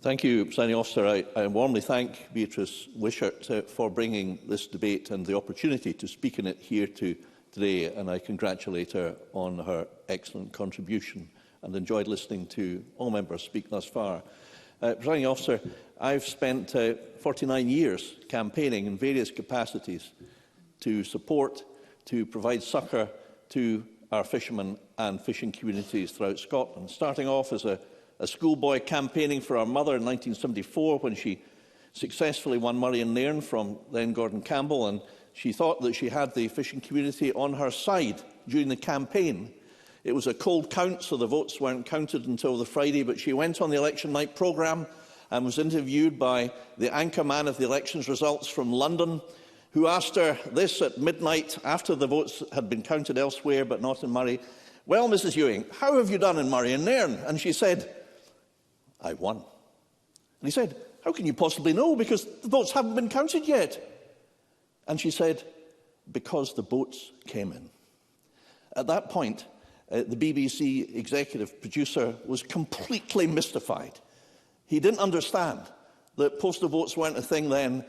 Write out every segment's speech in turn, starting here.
Thank you, Presiding Officer. I warmly thank Beatrice Wishart for bringing this debate and the opportunity to speak in it here today, and I congratulate her on her excellent contribution and enjoyed listening to all members speak thus far. Presiding Officer, I've spent 49 years campaigning in various capacities to support, to provide succour to our fishermen and fishing communities throughout Scotland, starting off as a schoolboy campaigning for our mother in 1974 when she successfully won Murray and Nairn from then Gordon Campbell, and she thought that she had the fishing community on her side during the campaign. It was a cold count, so the votes weren't counted until the Friday, but she went on the election night programme and was interviewed by the anchorman of the elections results from London, who asked her this at midnight after the votes had been counted elsewhere but not in Murray. "Well, Mrs Ewing, how have you done in Murray and Nairn?" And she said, "I won." And he said, "How can you possibly know? Because the votes haven't been counted yet." And she said, "Because the boats came in." At that point, the BBC executive producer was completely mystified. He didn't understand that postal votes weren't a thing then,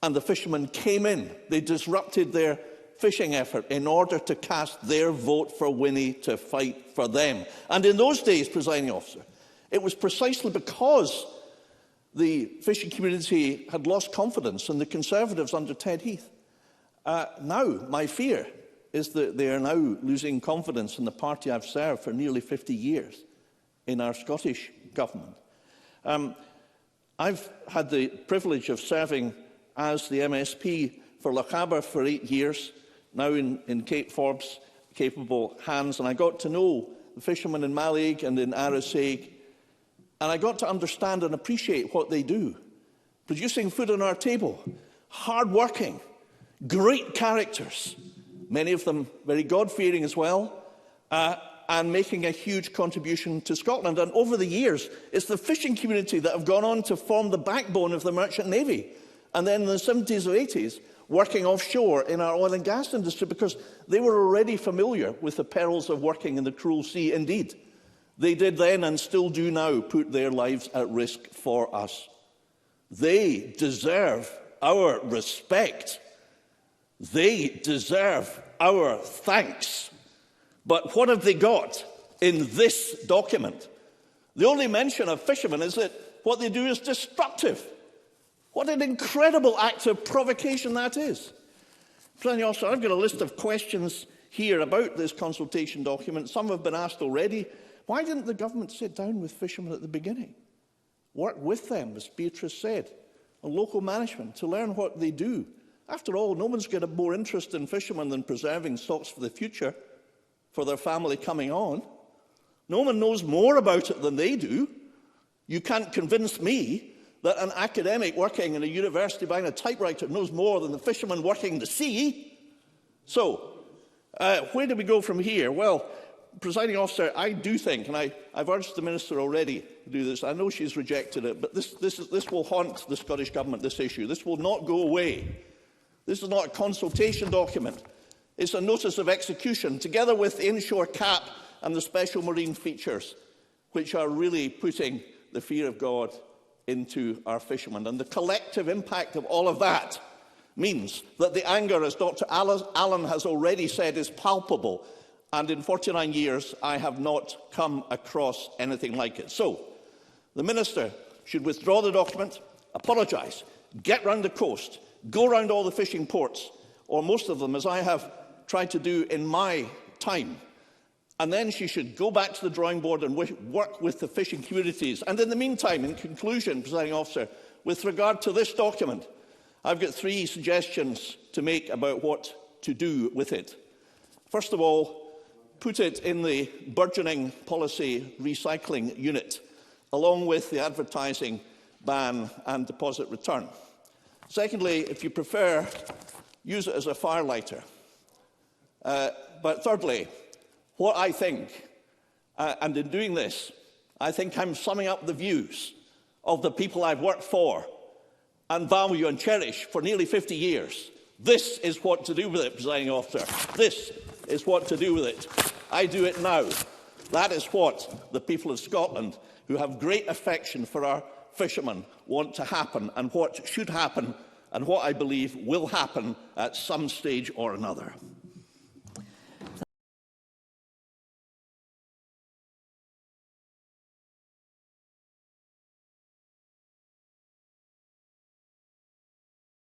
and the fishermen came in. They disrupted their fishing effort in order to cast their vote for Winnie to fight for them. And in those days, Presiding Officer, it was precisely because the fishing community had lost confidence in the Conservatives under Ted Heath. Now, my fear is that they are now losing confidence in the party I've served for nearly 50 years in our Scottish government. I've had the privilege of serving as the MSP for Lochaber for 8 years, now in Cape Forbes' capable hands, and I got to know the fishermen in Mallaig and in Arasaig, and I got to understand and appreciate what they do. Producing food on our table, hard-working, great characters, many of them very God-fearing as well, and making a huge contribution to Scotland. And over the years, it's the fishing community that have gone on to form the backbone of the merchant navy. And then in the 70s or 80s, working offshore in our oil and gas industry, because they were already familiar with the perils of working in the cruel sea. Indeed, they did then and still do now put their lives at risk for us. They deserve our respect. They deserve our thanks. But what have they got in this document? The only mention of fishermen is that what they do is destructive. What an incredible act of provocation that is. Presiding Officer, I've got a list of questions here about this consultation document. Some have been asked already. Why didn't the government sit down with fishermen at the beginning? Work with them, as Beatrice said, on local management to learn what they do. After all, no one's got more interest in fishermen than preserving stocks for the future, for their family coming on. No one knows more about it than they do. You can't convince me that an academic working in a university behind a typewriter knows more than the fisherman working the sea. So, where do we go from here? Well, Presiding Officer, I do think, and I've urged the Minister already to do this, I know she's rejected it, but this will haunt the Scottish Government, this issue. This will not go away. This is not a consultation document. It's a notice of execution, together with the inshore cap and the special marine features, which are really putting the fear of God into our fishermen. And the collective impact of all of that means that the anger, as Dr. Allen has already said, is palpable. And in 49 years, I have not come across anything like it. So, the Minister should withdraw the document, apologise, get round the coast, go round all the fishing ports, or most of them, as I have tried to do in my time. And then she should go back to the drawing board and work with the fishing communities. And in the meantime, in conclusion, Presiding Officer, with regard to this document, I've got 3 suggestions to make about what to do with it. First of all, put it in the burgeoning policy recycling unit, along with the advertising ban and deposit return. Secondly, if you prefer, use it as a firelighter. But thirdly, what I think, and in doing this, I think I'm summing up the views of the people I've worked for and value and cherish for nearly 50 years. This is what to do with it, Presiding Officer. This is what to do with it. I do it now. That is what the people of Scotland, who have great affection for our fishermen want to happen and what should happen and what I believe will happen at some stage or another.